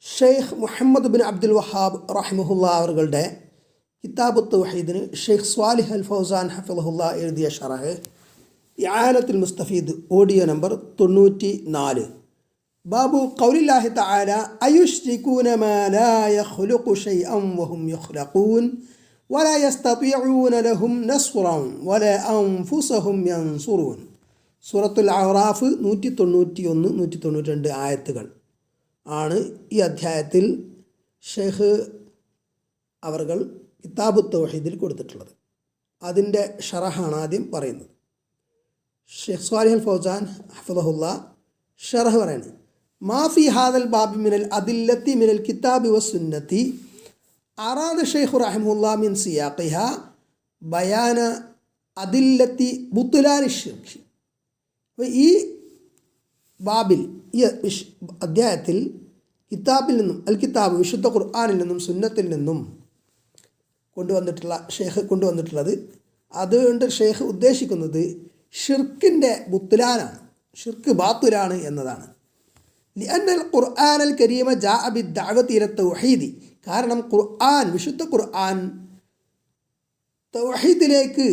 Sheikh Muhammad bin Abdul Wahab റഹിമഹുല്ല അവരുടെ കിതാബ് തൗഹീദിന് ഷെയ്ഖ് സ്വാലിഹ് അൽ ഫൗസാൻ ഹഫിളഹുല്ല എഴുതിയ ഷറഹ് ഇആനത്തുൽ മുസ്തഫീദ് ഓഡിയോ നമ്പർ 94. ബാബു ഖൗലില്ലാഹി തആല അയുശ്രികൂന മാ ലാ യഖ്ലുഖു ശൈഅൻ വഹും യഖ്ലഖൂൻ വലാ യസ്തതിഊന ലഹും നസ്റൻ വലാ അൻഫുസഹും യൻസുറൂൻ. സൂറത്തുൽ അഅറാഫ് 191, 192 ആയത്തുകൾ ആണ് ഈ അധ്യായത്തിൽ ഷെയ്ഖ് അവർകൾ കിതാബ് തൗഹീദിൽ കൊടുത്തിട്ടുള്ളത്. അതിൻ്റെ ഷറഹാണ് ആദ്യം പറയുന്നത്. ഷെയ്ഖ് സ്വാലിഹ് അൽ ഫൗസാൻ ഹഫിളഹുല്ല ഷറഹ് പറയുന്നത്, മാ ഫി ഹാദൽ ബാബി മിനൽ അദില്ലത്തി മിനൽ കിതാബി വസ്സുന്നത്തി അറാദ ഷെയ്ഖ് റഹിമഹുല്ലാ മിൻ സിയാഖിഹ ബയാന അദില്ലത്തി ബുത്ലാനി ശിർക്ക്. അപ്പോൾ ഈ ബാബിൽ, ഈ അധ്യായത്തിൽ കിതാബിൽ നിന്നും, അൽ കിതാബ് വിശുദ്ധ ഖുർആനിൽ നിന്നും സുന്നത്തിൽ നിന്നും കൊണ്ടുവന്നിട്ടുള്ളത് അതുകൊണ്ട് ഷെയ്ഖ് ഉദ്ദേശിക്കുന്നത് ഷിർക്കിൻ്റെ ബുത്ലാനാണ്, ഷിർക്ക് ബാത്തുലാണ് എന്നതാണ്. ലിഅന്നൽ ഖുർആനൽ കരീമ ജാഅ ബിദ്ദഅവതി ഇല തൗഹീദി. കാരണം ഖുർആൻ, വിശുദ്ധ ഖുർആൻ തൗഹീദിലേക്ക്,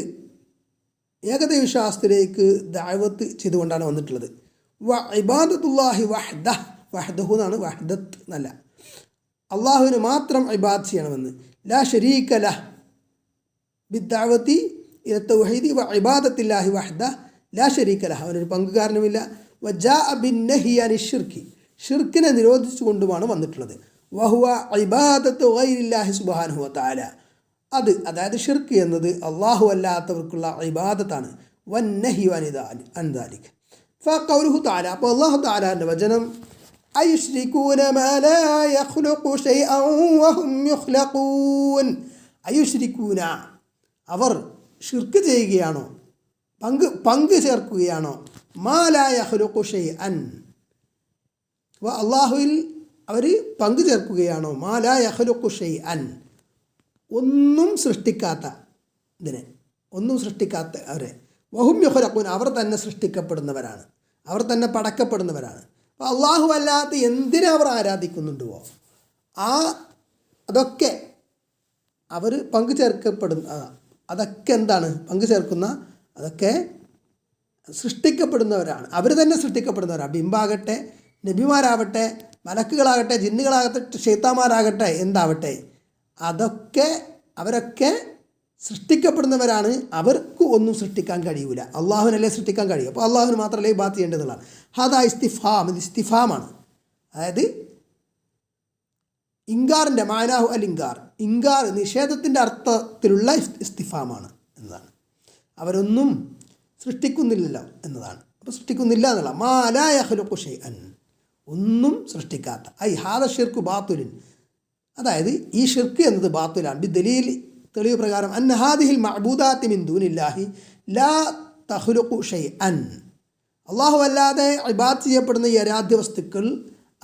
ഏകദൈവവിശ്വാസത്തിലേക്ക് ദഅവത്ത് ചെയ്തുകൊണ്ടാണ് വന്നിട്ടുള്ളത്. വ ഇബാദത്തുല്ലാഹി വഹ്ദഹു എന്നാണ്, വഹ്ദത്ത് എന്നല്ല, അള്ളാഹുവിന് മാത്രം ഇബാദത്ത് ചെയ്യണമെന്ന്. ലാ ശരീക ലഹ് ബിദ്ദഅവതി ഇല തൗഹീദി വ ഇബാദത്തില്ലാഹി വഹ്ദഹു ലാ ശരീക ലഹ്, അവനൊരു പങ്കുകാരനുമില്ല. വ ജാഅ ബിന്നഹി അനി ശിർക്ക്, ഷിർക്കിനെ നിരോധിച്ചുകൊണ്ടുമാണ് വന്നിട്ടുള്ളത്. വഹുവ ഇബാദത്തു ഗൈരില്ലാഹി സുബ്ഹാനഹു വ തആല, അതായത് ഷിർക്ക് എന്നത് അള്ളാഹു അല്ലാത്തവർക്കുള്ള ഇബാദത്താണ്. വന്നഹി അൻ ദാലിക ഫഖൗലുഹു തആല, അപ്പോൾ അല്ലാഹു തആലാന്റെ വചനം, അയുശ്രികൂന മാ ലാ യഖ്ലുഖു ശൈഅൻ വഹും യുഖ്ലഖൂൻ. അയുശ്രികൂന, അവർ ഷിർക്ക് ചെയ്യുകയാണോ, പങ്ക് ചേർക്കുകയാണോ, മാ ലാ യഖ്ലുഖു ശൈഅൻ, അള്ളാഹുവിൽ അവർ പങ്കു ചേർക്കുകയാണോ, മാ ലാ യഖ്ലുഖു ശൈഅൻ, ഒന്നും സൃഷ്ടിക്കാത്ത ഇതിനെ, ഒന്നും സൃഷ്ടിക്കാത്ത അവരെ, വഹും യുഖ്ലഖൂൻ, അവർ തന്നെ സൃഷ്ടിക്കപ്പെടുന്നവരാണ്, അവർ തന്നെ പടക്കപ്പെടുന്നവരാണ്. അപ്പോൾ അള്ളാഹു അല്ലാത്ത എന്തിനെ അവർ ആരാധിക്കുന്നുണ്ടോ അതൊക്കെ അവർ പങ്കു ചേർക്കപ്പെടുന്ന, അതൊക്കെ എന്താണ് പങ്കു ചേർക്കുന്ന, അതൊക്കെ സൃഷ്ടിക്കപ്പെടുന്നവരാണ്, അവർ തന്നെ സൃഷ്ടിക്കപ്പെടുന്നവരാണ്. ബിംബാകട്ടെ, നബിമാരാവട്ടെ, മലക്കുകളാകട്ടെ, ജിന്നുകളാകട്ടെ, ശൈത്താന്മാരാകട്ടെ, എന്താവട്ടെ, അതൊക്കെ അവരൊക്കെ സൃഷ്ടിക്കപ്പെടുന്നവരാണ്. അവർക്ക് ഒന്നും സൃഷ്ടിക്കാൻ കഴിയൂല, അള്ളാഹുവിനല്ലേ സൃഷ്ടിക്കാൻ കഴിയും. അപ്പോൾ അള്ളാഹുവിന് മാത്രമല്ലേ ഇബാദത്ത് ചെയ്യേണ്ടതുള്ളതാണ്. ഹാദാ ഇസ്തിഫാം, ഇത് ഇസ്തിഫാമാണ്. അതായത് ഇൻകാറിൻ്റെ മാനാഹു അൽ ഇൻകാർ നിഷേധത്തിൻ്റെ അർത്ഥത്തിലുള്ള ഇസ്തിഫാമാണ് എന്നതാണ്. അവരൊന്നും സൃഷ്ടിക്കുന്നില്ലല്ലോ എന്നതാണ്. അപ്പോൾ സൃഷ്ടിക്കുന്നില്ല എന്നുള്ള, മാ ലാ യഖ്ലുഖു ശൈഅൻ, ഒന്നും സൃഷ്ടിക്കാത്ത. ഐ ഹാദ ഷിർക്ക് ബാത്തുലിൻ, അതായത് ഈ ഷിർക്ക് എന്നത് ബാത്തുലാണ്. ബി ദലീൽ, തെളിവ് പ്രകാരം, അന്ന ഹാദിഹിൽ മഅബൂദാത്തി മിൻ ദൂനില്ലാഹി ലാ തഖ്ലുഖു ശൈഅൻ, അള്ളാഹു അല്ലാതെ ഇബാദത്ത് ചെയ്യപ്പെടുന്ന ഈ ആരാധ്യ വസ്തുക്കൾ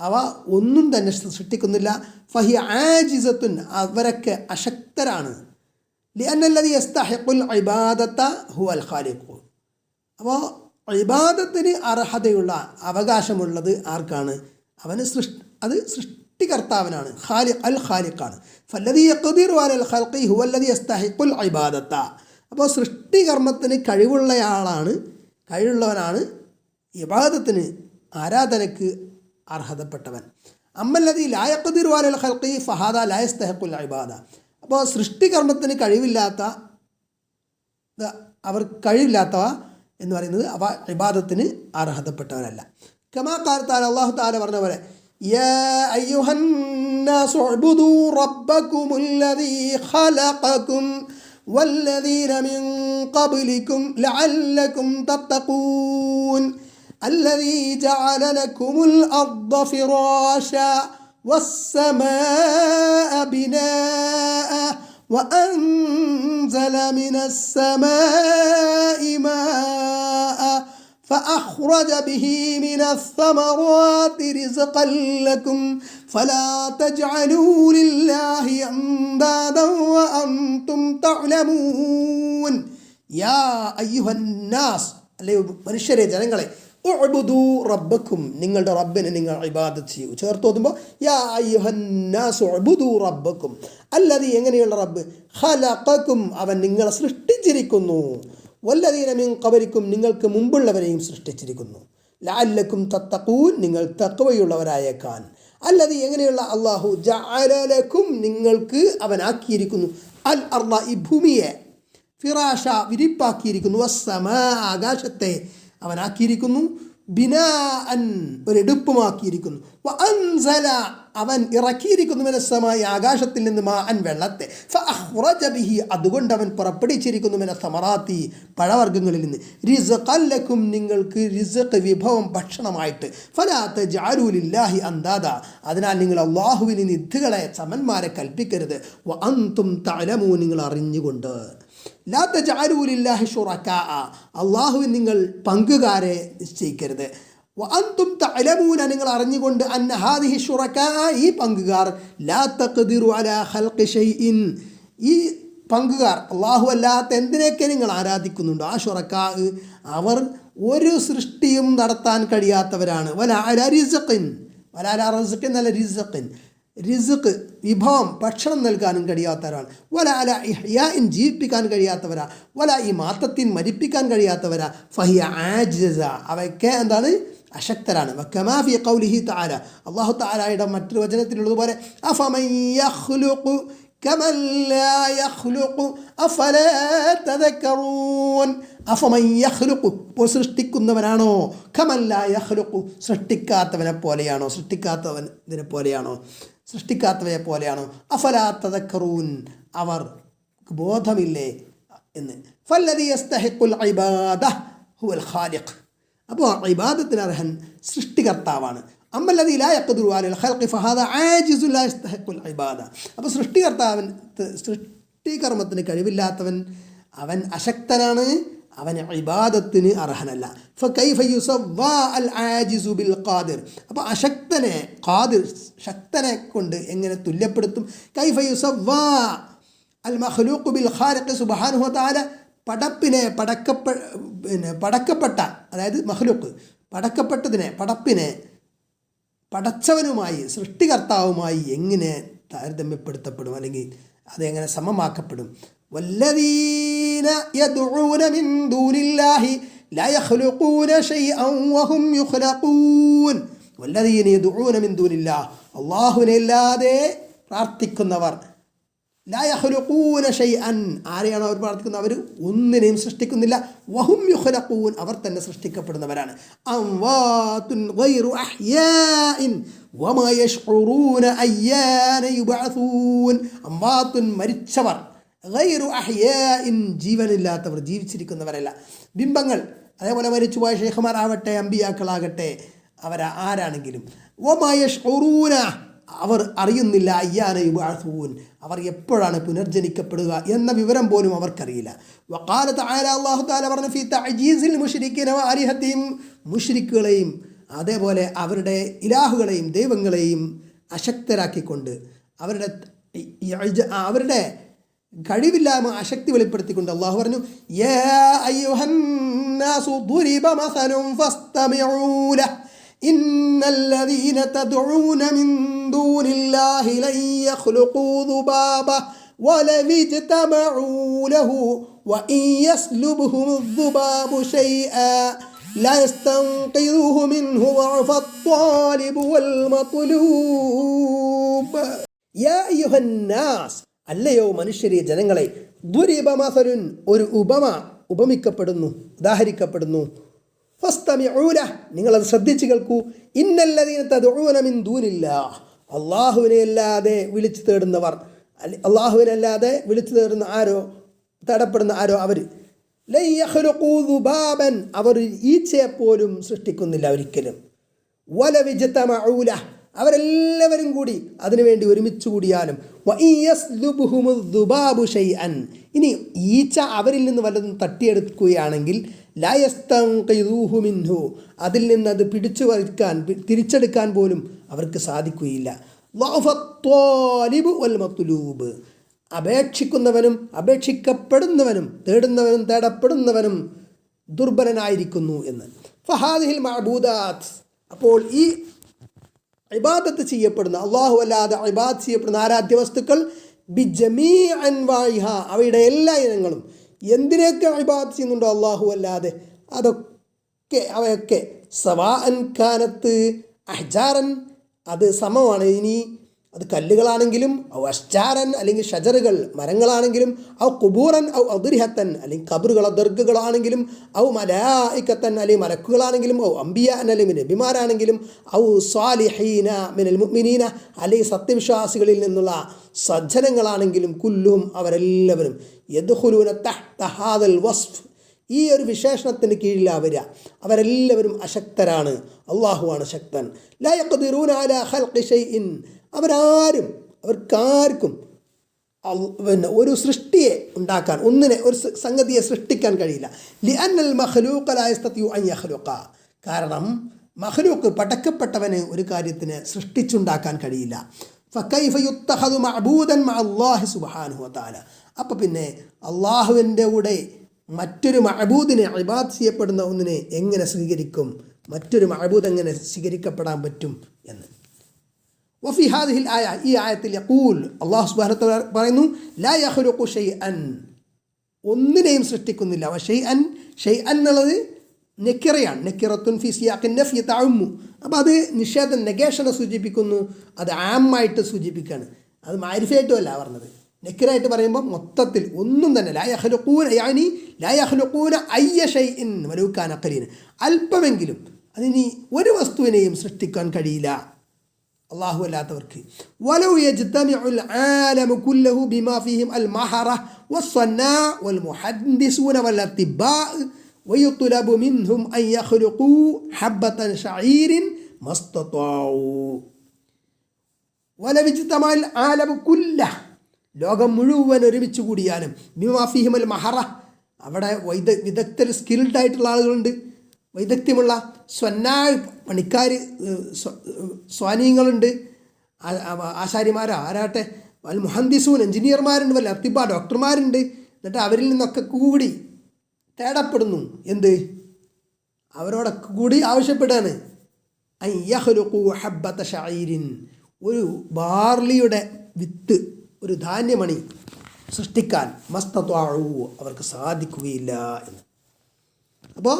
അവ ഒന്നും തന്നെ സൃഷ്ടിക്കുന്നില്ല. ഫഹി ആജിസത്തുൻ, അവരൊക്കെ അശക്തരാണ്. ലിഅന്നല്ലദി യസ്തഹിഖുൽ ഇബാദത ഹുവൽ ഖാലിഖു, അപ്പോൾ ഇബാദത്തിന് അർഹതയുള്ള, അവകാശമുള്ളത് ആർക്കാണ്? അവന് അത് സൃഷ്ടികർത്താവിനാണ്, അൽ ഖാലിഖാണ്. ഫല്ലദി യഖ്ദിറു അലൽ ഖൽഖി ഹുവല്ലദി യസ്തഹിഖുൽ ഇബാദത, അപ്പോൾ സൃഷ്ടികർമ്മത്തിന് കഴിവുള്ളവനാണ് ഇബാദത്തിന്, ആരാധനയ്ക്ക് അർഹതപ്പെട്ടവൻ. അമ്മല്ലദി ലാ യഖ്ദിറു അലൽ ഖൽഖി ഫഹാദ ലാ യസ്തഹിഖുൽ ഇബാദ, അപ്പോൾ സൃഷ്ടികർമ്മത്തിന് കഴിവില്ലാത്തവ എന്ന് പറയുന്നത് അവ ഇബാദത്തിന് അർഹതപ്പെട്ടവനല്ല. കമാ ഖാല തആല, അല്ലാഹു തആല പറഞ്ഞ പോലെ, യാ അയ്യുഹന്നാസു ഉഅ്ബുദൂ റബ്ബകുമുല്ലദീ ഖലഖകും വല്ലദീന മിൻ ഖബ്ലികും ലഅല്ലകും തത്തഖൂൻ അല്ലദീ ജഅല ലകുമുൽ അർദ ഫിറാശാ വസ്സമാഅ ബിനാഅ وأنزل من السماء ماء فأخرج به من الثمرات رزقا لكم فلا تجعلوا لله أندادا وأنتم تعلمون. يا أيها الناس, അല്ലയോ മനുഷ്യരെ, ജനങ്ങളെ, ഉഅ്ബുദൂ റബ്ബക്കും, നിങ്ങളുടെ റബ്ബിനെ നിങ്ങൾ ഇബാദത്ത് ചെയ്യൂ. ചേർത്ത് ഓതുമ്പോൾ യാ അയ്യുഹന്നാസു ഉഅ്ബുദൂ റബ്ബക്കും അല്ലദീ, എങ്ങനെയുള്ള റബ്ബ്, ഖലഖക്കും, അവൻ നിങ്ങളെ സൃഷ്ടിച്ചിരിക്കുന്നു, വല്ലദീന മിൻ ഖബലിക്കും, നിങ്ങൾക്ക് മുമ്പുള്ളവരെയും സൃഷ്ടിച്ചിരിക്കുന്നു, ലഅല്ലക്കും തത്തഖൂൻ, നിങ്ങൾ തഖ്വയുള്ളവരായേക്കാൻ. അല്ലദീ, എങ്ങനെയുള്ള അല്ലാഹു, ജഅല ലക്കും, നിങ്ങൾക്ക് അവൻ ആക്കിയിരിക്കുന്നു, അൽ അർള, ഈ ഭൂമിയെ, ഫിറാഷ, വിരിപ്പാക്കിയിരിക്കുന്നു, വസ്സമാ, ആകാശത്തെ അവനാക്കിയിരിക്കുന്നു, ബിനാഅൻ, ഒരെടുപ്പുമാക്കിയിരിക്കുന്നു, വഅൻസല, അവൻ ഇറക്കിയിരിക്കുന്നു, മിനസ്സമായി, ആകാശത്തിൽ നിന്ന്, മാഅൻ, വെള്ളത്തെ, ഫഅഖ്റജ ബിഹി, അതുകൊണ്ട് അവൻ പുറപ്പെടുവിച്ചിരിക്കുന്നു, മിന സമറാത്തി, പഴവർഗ്ഗങ്ങളിൽ നിന്ന്, റിസ്ഖൻ ലക്കും, നിങ്ങൾക്ക് റിസ്ഖ്, വിഭവം, ഭക്ഷണമായിട്ട്, ഫലാ തജ്അലൂ ലില്ലാഹി അന്ദാദ, അതിനാൽ നിങ്ങൾ അല്ലാഹുവിന് നിദ്ദുകളെ, സമന്മാരെ കൽപ്പിക്കരുത്, വഅൻതും തഅലമൂൻ, നിങ്ങൾ അറിഞ്ഞുകൊണ്ട്. ലാ തജ്അലൂ ലില്ലാഹി ശുറകാ, അല്ലാഹുവിന് നിങ്ങൾ പങ്കുകാരെ നിശ്ചയിക്കരുത്. വഅൻതും തഅലമൂന, നിങ്ങൾ അറിഞ്ഞുകൊണ്ട്, അന്ന ഹാദിഹി ശുറകാ, ഈ പങ്കുകാർ, ലാ തഖ്ദിറു അലാ ഖൽഖി ഷൈഇൻ, ഈ പങ്കുകാർ അല്ലാഹു അല്ലാത്ത എന്തിനൊക്കെ നിങ്ങൾ ആരാധിക്കുന്നുണ്ടോ, ആ ശുറകാ, അവർ ഒരു സൃഷ്ടിയും നടത്താൻ കഴിയാത്തവരാണ്. വലാ അലാ റിസ്ഖിൻ, വലാ അലാ റിസ്ഖിൻ, നല്ല റിസ്ഖിൻ, റിസ്ഖ്, വിഭവം, ഭക്ഷണം നൽകാനും കഴിയാത്തവരാണ്. വല അല ഇഹ്യാഇൻ, ജീവിപ്പിക്കാൻ കഴിയാത്തവരാ. വല ഈ മാത്തത്തിൻ, മരിപ്പിക്കാൻ കഴിയാത്തവരാ. ഫഹിയ ആജിസ, അവയ്ക്ക് എന്താണ്, അശക്തരാണ്. വകമാ ഫി ഖൗലിഹി തആല, അല്ലാഹു തആലയുടെ മറ്റൊരു വചനത്തിലുള്ളതുപോലെ, അഫമൻ യഖ്ലുഖു കമൻ ലാ യഖ്ലുഖു അഫലാ തദക്കറൂൻ. അഫമൻ യഖ്ലുഖു, ഇപ്പോൾ സൃഷ്ടിക്കുന്നവനാണോ, കമൻ ലാ യഖ്ലുഖു, സൃഷ്ടിക്കാത്തവനെ പോലെയാണോ, സൃഷ്ടിക്കാത്തവയെ പോലെയാണോ, അഫലാ തദക്കറൂൻ, അവർ ബോധമില്ലേ എന്ന്. ഫല്ലദീ യസ്തഹിഖുൽ ഇബാദ ഹുവൽ ഖാലിഖ്, അപ്പോൾ ഇബാദത്തിന് അർഹൻ സൃഷ്ടികർത്താവാണ്. അമ്മല്ലദീ ലാ യഖ്ദിറു അലൽ ഖൽഖി ഫഹാദാ ആജിസു ലാ യസ്തഹിഖുൽ ഇബാദ, അപ്പോൾ സൃഷ്ടികർമ്മത്തിന് കഴിവില്ലാത്തവൻ, അവൻ അശക്തനാണ്, അവൻ ഇബാദത്തിന് അർഹനല്ല. ഫകൈഫ യുസവ്വാ അൽ ആജിസു ബിൽ ഖാദിർ, അപ്പോൾ അശക്തനെ ഖാദിർ, ശക്തനെ കൊണ്ട് എങ്ങനെ തുല്യപ്പെടുത്തും. കൈഫ യുസവ്വാ അൽ മഖ്ലൂഖു ബിൽ ഖാലിഖ് സുബ്ഹാനഹു വ തആല, പടക്കപ്പെട്ട, അതായത് മഖ്ലൂഖ്, പടപ്പിനെ പടച്ചവനുമായി, സൃഷ്ടികർത്താവുമായി എങ്ങനെ താരതമ്യപ്പെടുത്തപ്പെടും, അല്ലെങ്കിൽ അതെങ്ങനെ സമമാക്കപ്പെടും. വല്ലദീന യദ്ഊന മിൻ ദൂനില്ലാഹി ലാ യഖ്ലുഖൂന ശൈഅൻ വഹും യുഖ്ലഖൂൻ. വല്ലദീന യദ്ഊന മിൻ ദൂനില്ലാഹ്, അല്ലാഹുവിനെ അല്ലാതെ പ്രാർത്ഥിക്കുന്നവർ, ലാ യഖ്ലുഖൂന ശൈഅൻ, ആരെയാണോ അവർ പ്രാർത്ഥിക്കുന്നത്, അവർ ഒന്നിനെയും സൃഷ്ടിക്കുന്നില്ല, വഹും യുഖ്ലഖൂൻ, അവർ തന്നെ സൃഷ്ടിക്കപ്പെടുന്നവരാണ്. അംവാതുൻ ഗൈറു അഹ്യാഇൻ വമാ യശ്ഉറൂന അയ്യാന യുബഅസൂൻ. അംവാതുൻ, മരിച്ചവർ, ഗൈറു അഹ്യാഇൻ, ജീവനില്ലാത്തവർ, ജീവിച്ചിരിക്കുന്നവരല്ല, ബിംബങ്ങൾ. അതേപോലെ മരിച്ചുപോയ ശൈഖുമാരാവട്ടെ, അമ്പിയാക്കളാകട്ടെ, ആരാണെങ്കിലും, വമാ യശ്ഉറൂന, അവർ അറിയുന്നില്ല, അയ്യാന യുബഅസൂൻ, അവർ എപ്പോഴാണ് പുനർജനിക്കപ്പെടുക എന്ന വിവരം പോലും അവർക്കറിയില്ല. വഖാല തആല, അല്ലാഹു തആല പറഞ്ഞു, ഫീ തഅജീസിൽ മുശ്രിക്കീന വആലിഹത്തിഹിം, മുശ്രിക്കുകളെയും അതേപോലെ അവരുടെ ഇലാഹുകളെയും ദൈവങ്ങളെയും അശക്തരാക്കിക്കൊണ്ട്, അവരുടെ കഴിവില്ലായ്മ, അശക്തി വെളിപ്പെടുത്തിക്കൊണ്ട് അല്ലാഹു പറഞ്ഞു, യാ അയ്യുഹന്നാസു ദുരിബ മസലുൻ ഫസ്തമിഊ ലഹു ഇന്നല്ലദീന തദ്ഊന മിൻ ദൂനില്ലാഹി ലൻ യഖ്ലുഖൂ ദുബാബ വലൗ ഇജ്തമഊ ലഹു വഇൻ യസ്ലുബ്ഹുമു ദുബാബു ശൈആ ലാ യസ്തൻഖിദൂഹു മിൻഹു ضعف الطالب والمطلوب. യാ അയ്യുഹന്നാസ്, അല്ലയോ മനുഷ്യരെ, ജനങ്ങളെ, ദുരിബ മസലുൻ, ഒരു ഉപമിക്കപ്പെടുന്നു, ഉദാഹരിക്കപ്പെടുന്നു, ഫസ്തമിഊ ലഹു, നിങ്ങളത് ശ്രദ്ധിച്ചു കേൾക്കൂ. ഇന്നല്ലദീന തദ്ഊന മിൻ ദൂനില്ലാഹ്, അല്ലാഹുവിനെ അല്ലാതെ വിളിച്ചു തേടുന്നവർ, അല്ലാഹുവിനല്ലാതെ വിളിച്ചു തേടുന്ന തേടപ്പെടുന്ന ആരോ, അവർ ലൻ യഖ്ലുഖൂ ദുബാബൻ, അവർ ഈച്ചയെപ്പോലും സൃഷ്ടിക്കുന്നില്ല ഒരിക്കലും. വലൗ ഇജ്തമഊ ലഹു, അവരെല്ലാവരും കൂടി അതിനുവേണ്ടി ഒരുമിച്ച് കൂടിയാലും, വഇൻ യസ്ലുബ്ഹുമു ദുബാബു ശൈഅൻ, ഇനി ഈച്ച അവരിൽ നിന്ന് വല്ലതും തട്ടിയെടുക്കുകയാണെങ്കിൽ, ലാ യസ്തൻഖിദൂഹു മിൻഹു, അതിൽ നിന്ന് അത് തിരിച്ചെടുക്കാൻ പോലും അവർക്ക് സാധിക്കുകയില്ല. ളഅഫ ത്വാലിബു വൽ മത്ലൂബ്, അപേക്ഷിക്കുന്നവനും അപേക്ഷിക്കപ്പെടുന്നവനും, തേടുന്നവനും തേടപ്പെടുന്നവനും ദുർബലനായിരിക്കുന്നു എന്ന്. ഫഹാദിഹിൽ മഅബൂദാത്ത്, അപ്പോൾ ഈ ഇബാദത്ത് ചെയ്യപ്പെടുന്ന അള്ളാഹു അല്ലാതെ ഇബാദത്ത് ചെയ്യപ്പെടുന്ന ആരാധ്യ വസ്തുക്കൾ ബിജമീ അൻവാഇഹ, അവയുടെ എല്ലാ ഇനങ്ങളും, എന്തിനൊക്കെ ഇബാദത്ത് ചെയ്യുന്നുണ്ടോ അള്ളാഹു അല്ലാതെ അവയൊക്കെ സവാഅൻ കാനത്ത് അഹ്ജാറൻ, അത് സമമാണ്. ഇനി അത് കല്ലുകളാണെങ്കിലും ഔ അഷ്ജാറൻ അല്ലെങ്കിൽ ഷജറുകൾ മരങ്ങളാണെങ്കിലും ഔ ഖുബൂറൻ ഔ അദ്രിഹത്തൻ അല്ലെങ്കിൽ ഖബറുകൾ ദർഗകളാണെങ്കിലും ഔ മലായികത്തൻ അല്ലെങ്കിൽ മലക്കുകളാണെങ്കിലും ഔ അംബിയാൻ അല്ലെങ്കിൽ നബിമാരാണെങ്കിലും ഔ സ്വാലിഹീന മിനൽ മുഅ്മിനീന അല്ലെങ്കിൽ സത്യവിശ്വാസികളിൽ നിന്നുള്ള സജ്ജനങ്ങളാണെങ്കിലും കുല്ലും അവരെല്ലാവരും യദ്ഖുലൂന തഹ്ത ഹാദൽ വസ്ഫ്, ഈ ഒരു വിശേഷണത്തിന് കീഴിലാണ് വരിക. അവരെല്ലാവരും അശക്തരാണ്, അള്ളാഹുവാണ് ശക്തൻ. ലാ യഖ്ദിറൂന അലാ ഖൽഖി ഷൈഇൻ, അവർക്കാർക്കും ഒരു സൃഷ്ടിയെ ഉണ്ടാക്കാൻ, ഒരു സംഗതിയെ സൃഷ്ടിക്കാൻ കഴിയില്ല. ലിഅന്നൽ മഖ്ലൂഖ ലാ യസ്തതിഉ അൻ യഖ്ലുഖ, കാരണം മഖ്ലൂഖ് പടക്കപ്പെട്ടവന് ഒരു കാര്യത്തിന് സൃഷ്ടിച്ചുണ്ടാക്കാൻ കഴിയില്ല. ഫകൈഫ യുത്തഖദു മഅബൂദൻ മഅല്ലാഹി സുബ്ഹാനഹു വതആല, അപ്പോൾ പിന്നെ അള്ളാഹുവിൻ്റെ കൂടെ മറ്റൊരു മഅബൂദിനെ, ഇബാദത്ത് ചെയ്യപ്പെടുന്ന ഒന്നിനെ എങ്ങനെ സ്വീകരിക്കും, മറ്റൊരു മഅബൂദ് എങ്ങനെ സ്വീകരിക്കപ്പെടാൻ പറ്റും എന്ന്. വഫി ഹാദിഹിൽ ആയ, ഈ ആയത്തിൽ യഖൂൽ, അല്ലാഹു സുബ്ഹാനഹു വ തആല പറയുന്നു, ലാ യഖ്ലുഖു ഷൈഅൻ, ഒന്നിനെയും സൃഷ്ടിക്കുന്നില്ല. ഷൈഅൻ, ഷൈഅൻ എന്നുള്ളത് നെക്കിറയാണ്, നെക്കിറത്തുൻ ഫി സിയാഖിൻ നഫ്യി തഉമ്മു, അപ്പോൾ അത് നിഷേധം, നെഗേഷനെ സൂചിപ്പിക്കുന്നു, അത് ആമായിട്ട് സൂചിപ്പിക്കുകയാണ്. അത് മാരിഫയായിട്ടും അല്ല പറഞ്ഞത്, നെക്കിറായിട്ട് പറയുമ്പോൾ മൊത്തത്തിൽ ഒന്നും തന്നെ. ലാ യഖ്ലുഖൂന യാനി ലാ യഖ്ലുഖൂന അയ്യ ഷൈഇൻ വലൗ കാന ഖലീലൻ, അല്പമെങ്കിലും അതിനി ഒരു വസ്തുവിനെയും സൃഷ്ടിക്കാൻ കഴിയില്ല അള്ളാഹു അല്ലാത്തവർക്ക്. വലൗ യജ്തമിഉൽ ആലമു കുല്ലഹു ബിമാ ഫീഹിം അൽ മഹറ വസ്സനാ വൽ മുഹദ്ദിസൂന വൽ അത്തിബാ വയുത്ലബു മിൻഹും അൻ യഖ്ലുഖൂ ഹബ്ബതൻ ശഈരിൻ മസ്തതാഉ. വലൗ യജ്തമഅൽ ആലമു കുല്ലഹു, ലോകം മുഴുവൻ ഒരുമിച്ച് കൂടിയാലും ബിമാ ഫീഹിം അൽ മഹറ, അവിടെ വിദഗ്ധർ, സ്കിൽഡ് ആയിട്ടുള്ള ആളുകളുണ്ട്, വൈദഗ്ധ്യമുള്ള പണിക്കാർ, സ്വാനീയങ്ങളുണ്ട്, ആശാരിമാരോ ആരാട്ടെ, വൽ മുഹന്ദിസൂൻ എഞ്ചിനീയർമാരുണ്ട്, വല്ല അത്തിബ ഡോക്ടർമാരുണ്ട്. എന്നിട്ട് അവരിൽ നിന്നൊക്കെ കൂടി തേടപ്പെടുന്നു എന്ത്, അവരോടൊക്കെ കൂടി ആവശ്യപ്പെടുകയാണ് അൻ യഖ്ലുഖൂ ഹബ്ബത ശഈരിൻ, ഒരു ബാർലിയുടെ വിത്ത്, ഒരു ധാന്യമണി സൃഷ്ടിക്കാൻ മസ്തത്വാഉ, അവർക്ക് സാധിക്കുകയില്ല എന്ന്. അപ്പോൾ